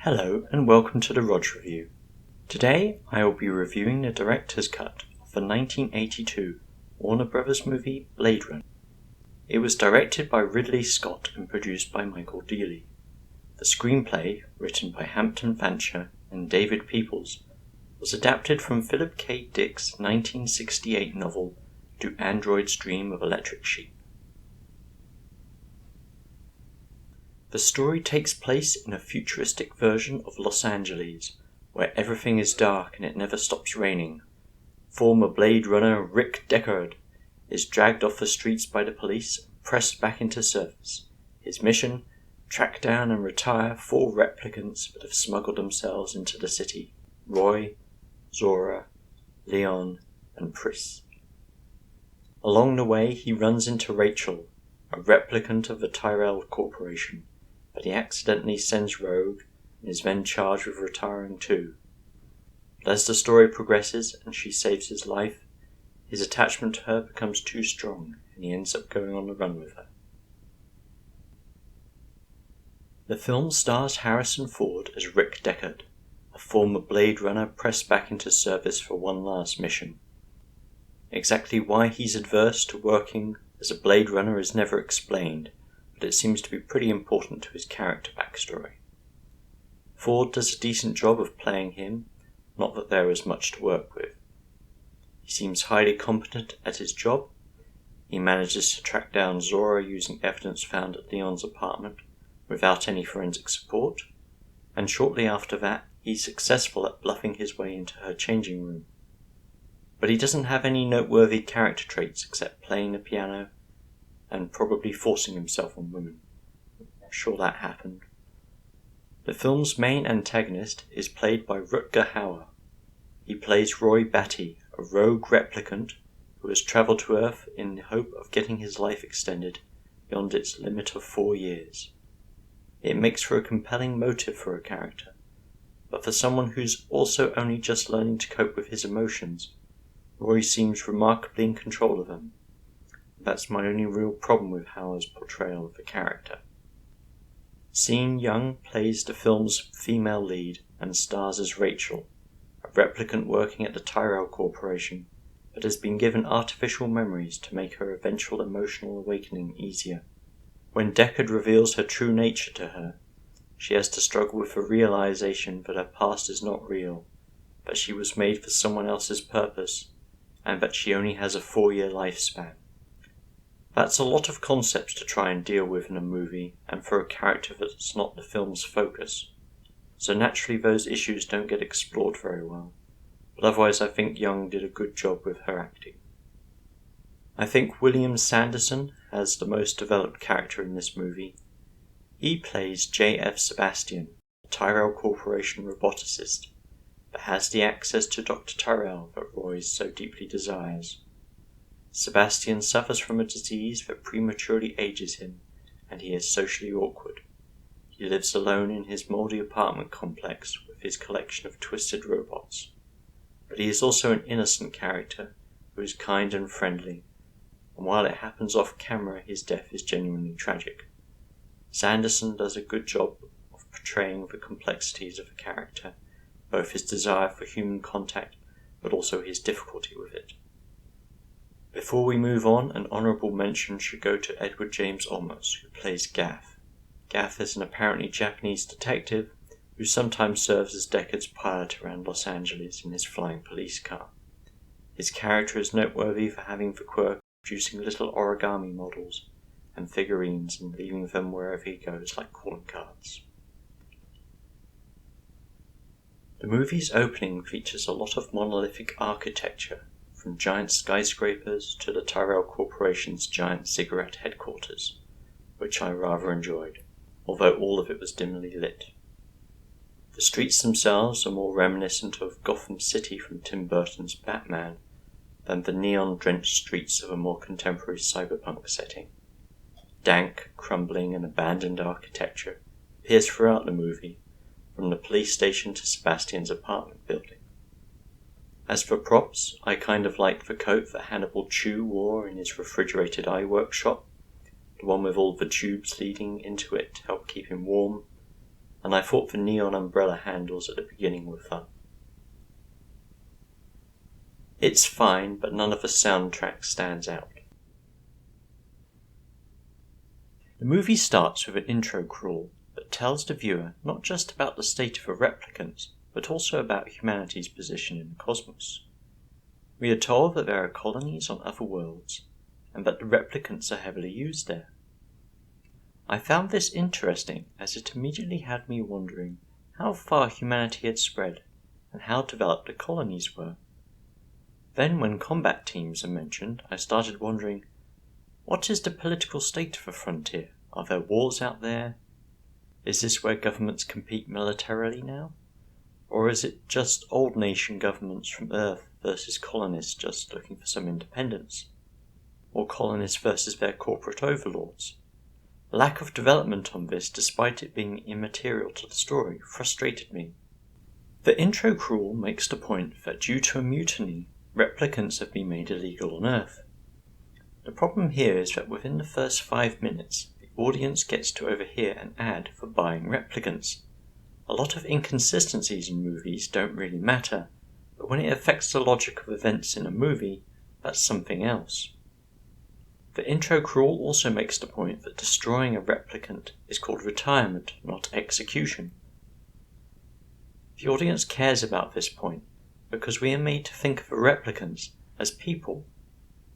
Hello and welcome to the Rog Review. Today I will be reviewing the director's cut of the 1982 Warner Bros. Movie Blade Runner. It was directed by Ridley Scott and produced by Michael Dealey. The screenplay, written by Hampton Fancher and David Peoples, was adapted from Philip K. Dick's 1968 novel Do Androids Dream of Electric Sheep? The story takes place in a futuristic version of Los Angeles, where everything is dark and it never stops raining. Former Blade Runner Rick Deckard is dragged off the streets by the police and pressed back into service. His mission? Track down and retire 4 replicants that have smuggled themselves into the city: Roy, Zora, Leon, and Pris. Along the way he runs into Rachel, a replicant of the Tyrell Corporation, but he accidentally sends rogue and is then charged with retiring too. But as the story progresses and she saves his life, his attachment to her becomes too strong and he ends up going on the run with her. The film stars Harrison Ford as Rick Deckard, a former Blade Runner pressed back into service for one last mission. Exactly why he's adverse to working as a Blade Runner is never explained, but it seems to be pretty important to his character backstory. Ford does a decent job of playing him, not that there is much to work with. He seems highly competent at his job. He manages to track down Zora using evidence found at Leon's apartment without any forensic support, and shortly after that he's successful at bluffing his way into her changing room. But he doesn't have any noteworthy character traits except playing the piano and probably forcing himself on women. I'm sure that happened. The film's main antagonist is played by Rutger Hauer. He plays Roy Batty, a rogue replicant who has travelled to Earth in the hope of getting his life extended beyond its limit of 4 years. It makes for a compelling motive for a character, but for someone who's also only just learning to cope with his emotions, Roy seems remarkably in control of them. That's my only real problem with Hauer's portrayal of the character. Sean Young plays the film's female lead and stars as Rachel, a replicant working at the Tyrell Corporation, but has been given artificial memories to make her eventual emotional awakening easier. When Deckard reveals her true nature to her, she has to struggle with the realization that her past is not real, but she was made for someone else's purpose, and that she only has a 4-year lifespan. That's a lot of concepts to try and deal with in a movie, and for a character that's not the film's focus. So naturally those issues don't get explored very well, but otherwise I think Young did a good job with her acting. I think William Sanderson has the most developed character in this movie. He plays J.F. Sebastian, a Tyrell Corporation roboticist, but has the access to Dr. Tyrell that Roy so deeply desires. Sebastian suffers from a disease that prematurely ages him, and he is socially awkward. He lives alone in his mouldy apartment complex with his collection of twisted robots. But he is also an innocent character who is kind and friendly, and while it happens off camera, his death is genuinely tragic. Sanderson does a good job of portraying the complexities of the character, both his desire for human contact, but also his difficulty with it. Before we move on, an honourable mention should go to Edward James Olmos, who plays Gaff. Gaff is an apparently Japanese detective who sometimes serves as Deckard's pilot around Los Angeles in his flying police car. His character is noteworthy for having the quirk of producing little origami models and figurines and leaving them wherever he goes like calling cards. The movie's opening features a lot of monolithic architecture, from giant skyscrapers to the Tyrell Corporation's giant cigarette headquarters, which I rather enjoyed, although all of it was dimly lit. The streets themselves are more reminiscent of Gotham City from Tim Burton's Batman than the neon-drenched streets of a more contemporary cyberpunk setting. Dank, crumbling and abandoned architecture appears throughout the movie, from the police station to Sebastian's apartment building. As for props, I kind of like the coat that Hannibal Chew wore in his refrigerated eye workshop, the one with all the tubes leading into it to help keep him warm, and I thought the neon umbrella handles at the beginning were fun. It's fine, but none of the soundtrack stands out. The movie starts with an intro crawl that tells the viewer not just about the state of the replicants, but also about humanity's position in the cosmos. We are told that there are colonies on other worlds, and that the replicants are heavily used there. I found this interesting as it immediately had me wondering how far humanity had spread and how developed the colonies were. Then when combat teams are mentioned, I started wondering, what is the political state of the frontier? Are there wars out there? Is this where governments compete militarily now? Or is it just old nation governments from Earth versus colonists just looking for some independence? Or colonists versus their corporate overlords? The lack of development on this, despite it being immaterial to the story, frustrated me. The intro crawl makes the point that due to a mutiny, replicants have been made illegal on Earth. The problem here is that within the first 5 minutes, the audience gets to overhear an ad for buying replicants. A lot of inconsistencies in movies don't really matter, but when it affects the logic of events in a movie, that's something else. The intro crawl also makes the point that destroying a replicant is called retirement, not execution. The audience cares about this point because we are made to think of the replicants as people,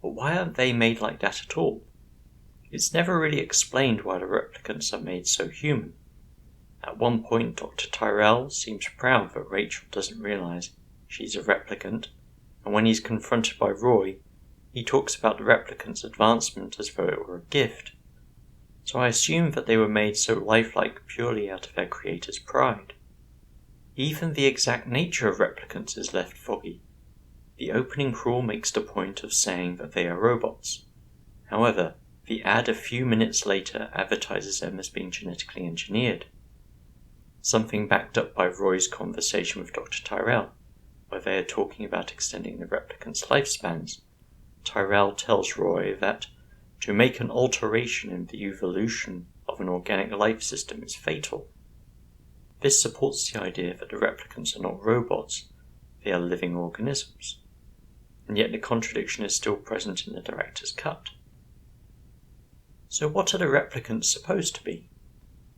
but why aren't they made like that at all? It's never really explained why the replicants are made so human. At one point, Dr. Tyrell seems proud that Rachel doesn't realise she's a replicant, and when he's confronted by Roy, he talks about the replicants' advancement as though it were a gift. So I assume that they were made so lifelike purely out of their creator's pride. Even the exact nature of replicants is left foggy. The opening crawl makes the point of saying that they are robots. However, the ad a few minutes later advertises them as being genetically engineered. Something backed up by Roy's conversation with Dr. Tyrell, where they are talking about extending the replicants' lifespans. Tyrell tells Roy that to make an alteration in the evolution of an organic life system is fatal. This supports the idea that the replicants are not robots, they are living organisms. And yet the contradiction is still present in the director's cut. So what are the replicants supposed to be?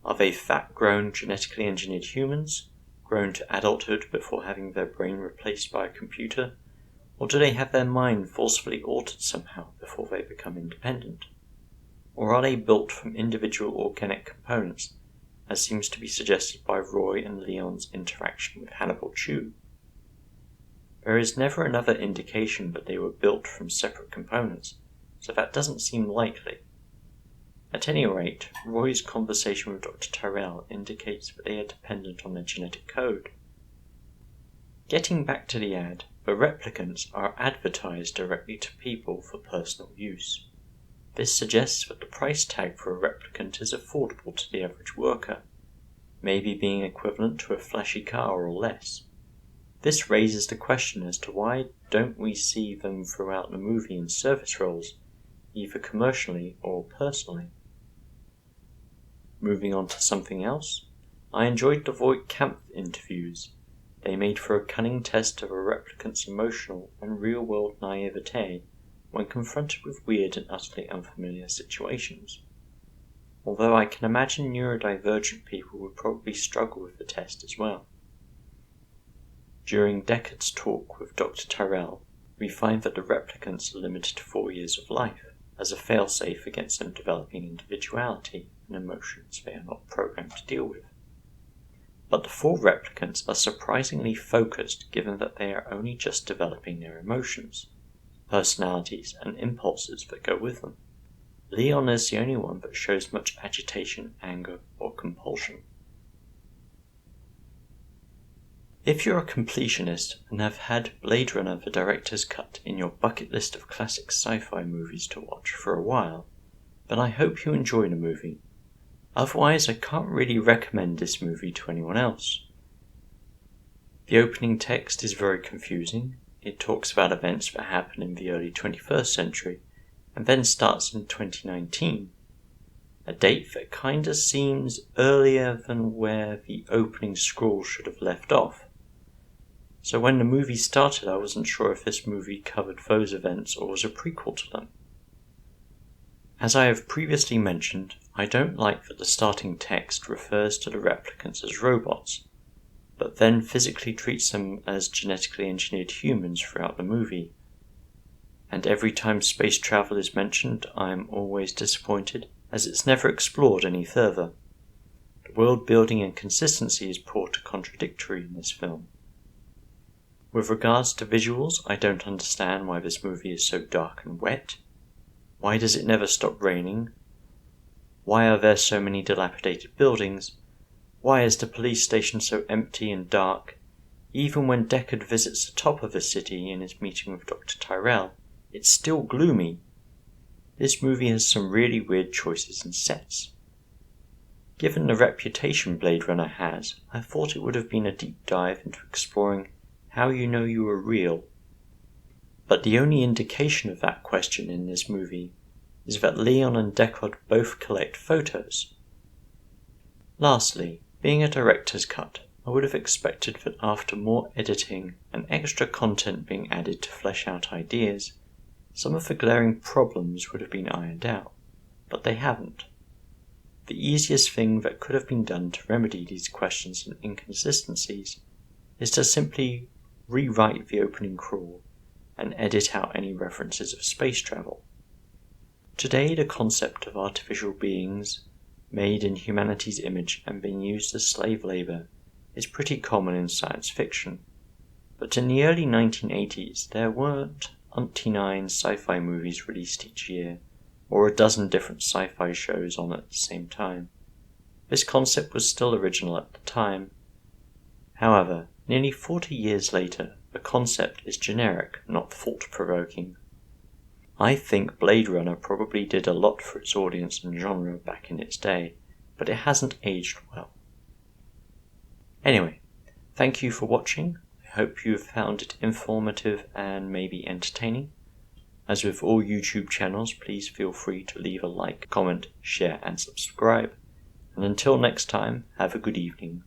Are they fat-grown, genetically engineered humans, grown to adulthood before having their brain replaced by a computer? Or do they have their mind forcefully altered somehow before they become independent? Or are they built from individual organic components, as seems to be suggested by Roy and Leon's interaction with Hannibal Chew? There is never another indication that they were built from separate components, so that doesn't seem likely. At any rate, Roy's conversation with Dr. Tyrell indicates that they are dependent on their genetic code. Getting back to the ad, the replicants are advertised directly to people for personal use. This suggests that the price tag for a replicant is affordable to the average worker, maybe being equivalent to a flashy car or less. This raises the question as to why don't we see them throughout the movie in service roles, either commercially or personally. Moving on to something else, I enjoyed the Voigt camp interviews. They made for a cunning test of a replicant's emotional and real-world naivete when confronted with weird and utterly unfamiliar situations. Although I can imagine neurodivergent people would probably struggle with the test as well. During Deckard's talk with Dr. Tyrell, we find that the replicants are limited to 4 years of life, as a failsafe against them developing individuality and emotions they are not programmed to deal with. But the 4 replicants are surprisingly focused given that they are only just developing their emotions, personalities and impulses that go with them. Leon is the only one that shows much agitation, anger or compulsion. If you're a completionist and have had Blade Runner the director's cut in your bucket list of classic sci-fi movies to watch for a while, then I hope you enjoy the movie. Otherwise, I can't really recommend this movie to anyone else. The opening text is very confusing. It talks about events that happened in the early 21st century and then starts in 2019. a date that kinda seems earlier than where the opening scroll should have left off. So when the movie started, I wasn't sure if this movie covered those events or was a prequel to them. As I have previously mentioned, I don't like that the starting text refers to the replicants as robots, but then physically treats them as genetically engineered humans throughout the movie. And every time space travel is mentioned, I am always disappointed, as it's never explored any further. The world building and consistency is poor to contradictory in this film. With regards to visuals, I don't understand why this movie is so dark and wet. Why does it never stop raining? Why are there so many dilapidated buildings? Why is the police station so empty and dark? Even when Deckard visits the top of the city in his meeting with Dr. Tyrell, it's still gloomy. This movie has some really weird choices in sets. Given the reputation Blade Runner has, I thought it would have been a deep dive into exploring how you know you are real. But the only indication of that question in this movie is that Leon and Deckard both collect photos. Lastly, being a director's cut, I would have expected that after more editing and extra content being added to flesh out ideas, some of the glaring problems would have been ironed out, but they haven't. The easiest thing that could have been done to remedy these questions and inconsistencies is to simply rewrite the opening crawl and edit out any references of space travel. Today, the concept of artificial beings made in humanity's image and being used as slave labour is pretty common in science fiction, but in the early 1980s there weren't 9 sci-fi movies released each year, or a dozen different sci-fi shows on at the same time. This concept was still original at the time. However, nearly 40 years later, the concept is generic, not thought-provoking. I think Blade Runner probably did a lot for its audience and genre back in its day, but it hasn't aged well. Anyway, thank you for watching. I hope you have found it informative and maybe entertaining. As with all YouTube channels, please feel free to leave a like, comment, share and subscribe. And until next time, have a good evening.